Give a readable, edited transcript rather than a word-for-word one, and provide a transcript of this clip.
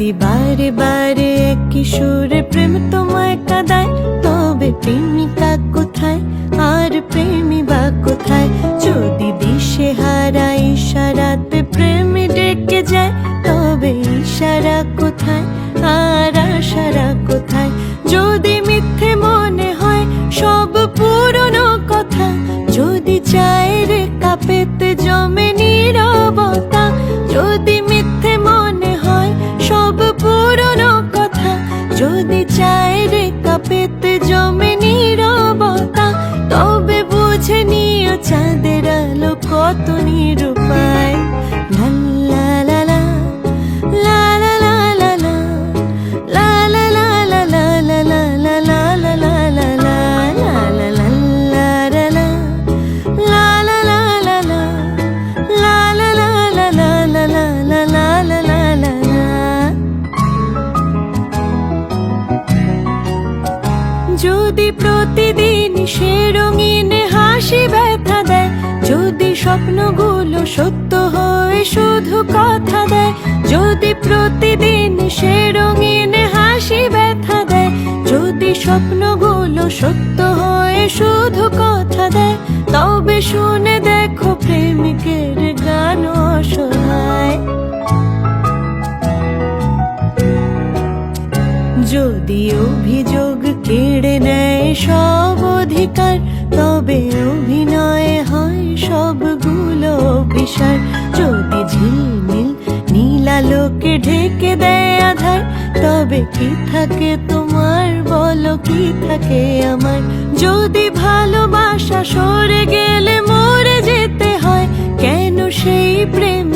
যদি বারে বারে একই সুরে প্রেম তোমায় কাঁদায়, তবে প্রেমিকা কোথায় আর প্রেমী বা কোথায়? যদি দিশেহারা ইশারাতে প্রেম ডেকে যায়, তবে ইশারা কোথায় আর আশারা কোথায়? যদি মিথ্যে মনে হয় সব পুরনো কথা, যদি চায়ের কাপেতে জমে নীরবতা, যদি মিথ্যে মনে হয় সব পুরনো কথা, যদি চায়ের কাপেতে জমে নীরবতা, তবে বুঝে নিও চাঁদের আলো কত নিরুপায়। লা লা লা লা, লা লা লা লা লা, লা লা লা লা লা লা লা লা লা লা লা লা লা লা লা লা লা, লা লা লা লা লা, লা লা লা লা লা লা লা লা লা লা লা লা। যদি প্রতিদিন সে রঙিন হাসি ব্যথা দেয়, যদি স্বপ্নগুলো সত্য হয়ে শুধু কথা দেয়, যদি প্রতিদিন সে রঙিন হাসি ব্যথা দেয়, যদি স্বপ্নগুলো সত্য হয়ে শুধু কথা দেয়, তবে শুনে দেখো প্রেমিকের গান অসহায়। যদি অভিযোগ কেড়ে নেয় সব অধিকার, তবে অভিনয় হয় সবগুলো অভিসার। যদি ঝিলমিল নীলালোকে ঢেকে দেয় আধার, তবে কি থাকে তোমার বলো, কি থাকে আমার? যদি ভালোবাসা সরে গেলে মরে যেতে হয়, কেন সেই প্রেম